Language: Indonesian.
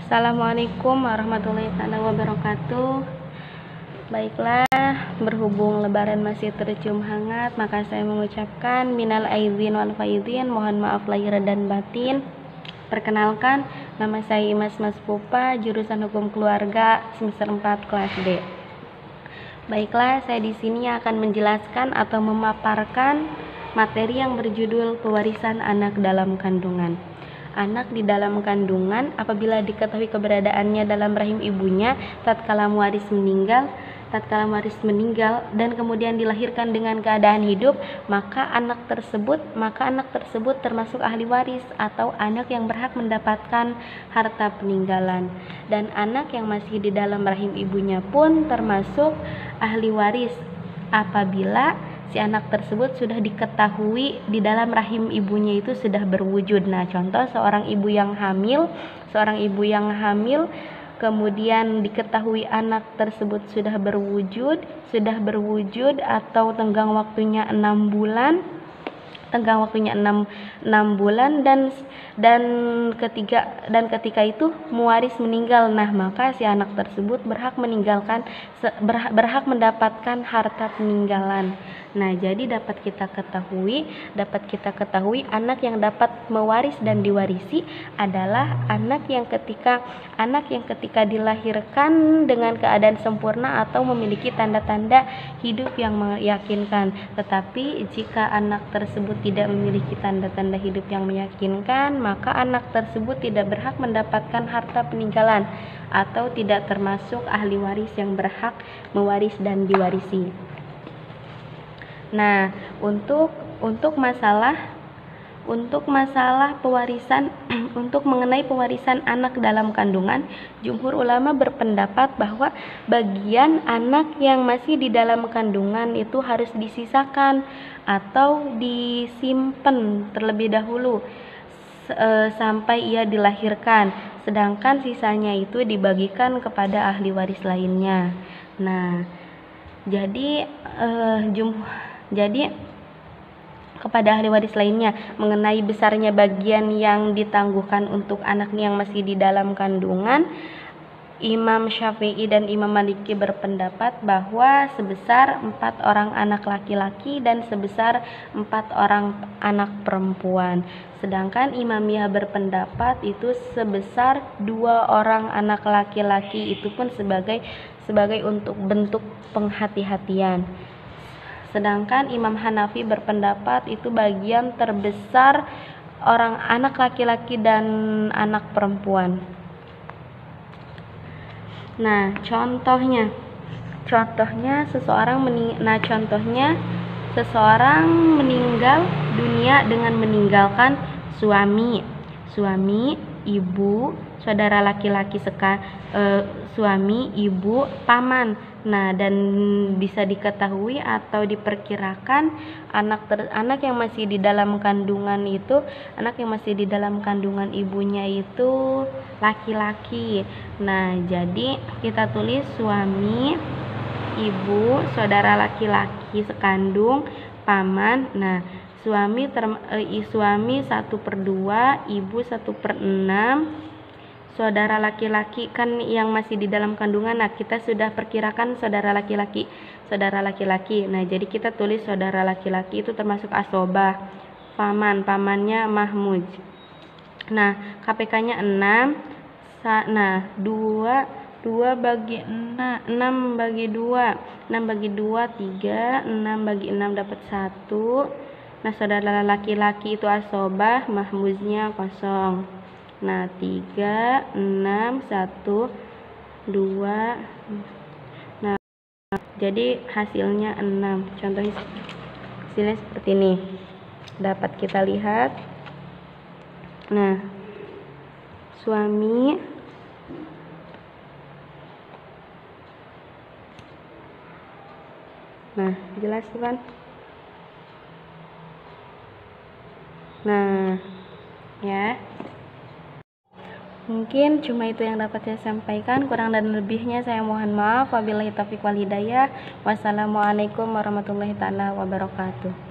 Assalamualaikum warahmatullahi wabarakatuh. Baiklah, berhubung lebaran masih tercium hangat, maka saya mengucapkan minal aidin wal faizin, mohon maaf lahir dan batin. Perkenalkan, nama saya Imas Maspupa, jurusan Hukum Keluarga, semester 4 kelas D. Baiklah, saya di sini akan menjelaskan atau memaparkan materi yang berjudul pewarisan anak dalam kandungan. Anak di dalam kandungan apabila diketahui keberadaannya dalam rahim ibunya tatkala waris meninggal dan kemudian dilahirkan dengan keadaan hidup, maka anak tersebut termasuk ahli waris atau anak yang berhak mendapatkan harta peninggalan. Dan anak yang masih di dalam rahim ibunya pun termasuk ahli waris apabila si anak tersebut sudah diketahui di dalam rahim ibunya itu sudah berwujud. Nah, contoh seorang ibu yang hamil kemudian diketahui anak tersebut sudah berwujud atau tenggang waktunya 6 bulan dan ketika itu muwaris meninggal. Nah, maka si anak tersebut berhak mendapatkan harta peninggalan. Nah, jadi dapat kita ketahui anak yang dapat mewaris dan diwarisi adalah anak yang ketika dilahirkan dengan keadaan sempurna atau memiliki tanda-tanda hidup yang meyakinkan. Tetapi jika anak tersebut tidak memiliki tanda-tanda hidup yang meyakinkan, maka anak tersebut tidak berhak mendapatkan harta peninggalan atau tidak termasuk ahli waris yang berhak mewaris dan diwarisi. Nah, untuk masalah pewarisan untuk mengenai pewarisan anak dalam kandungan, jumhur ulama berpendapat bahwa bagian anak yang masih di dalam kandungan itu harus disisakan atau disimpan terlebih dahulu sampai ia dilahirkan, sedangkan sisanya itu dibagikan kepada ahli waris lainnya. Nah, jadi kepada ahli waris lainnya mengenai besarnya bagian yang ditangguhkan untuk anak yang masih di dalam kandungan, Imam Syafi'i dan Imam Maliki berpendapat bahwa sebesar 4 orang anak laki-laki dan sebesar 4 orang anak perempuan. Sedangkan Imamiyah berpendapat itu sebesar 2 orang anak laki-laki, itu pun sebagai untuk bentuk penghati-hatian. Sedangkan Imam Hanafi berpendapat itu bagian terbesar orang anak laki-laki dan anak perempuan. Nah, contohnya seseorang meninggal dunia dengan meninggalkan suami, ibu, saudara laki-laki suami, ibu, paman. Nah, dan bisa diketahui atau diperkirakan anak yang masih di dalam kandungan ibunya itu laki-laki. Nah, jadi kita tulis suami, ibu, saudara laki-laki sekandung, paman. Nah, suami 1/2, ibu 1/6, saudara laki-laki kan yang masih di dalam kandungan. Nah, kita sudah perkirakan saudara laki-laki. Nah, jadi kita tulis saudara laki-laki itu termasuk asobah. Pamannya Mahmud. Nah, KPK-nya 6. Nah, 2 bagi 6 bagi 2 3, 6 bagi 6 dapat 1. Nah, saudara laki-laki itu asobah, Mahmudnya 0. Nah, 3, 6, 1, 2. Nah, jadi hasilnya 6. Contohnya hasilnya seperti ini. Dapat kita lihat. Nah, suami, nah, jelas kan? Nah, ya. Mungkin cuma itu yang dapat saya sampaikan, kurang dan lebihnya saya mohon maaf. Wabillahi taufiq wal hidayah. Wassalamualaikum warahmatullahi wabarakatuh.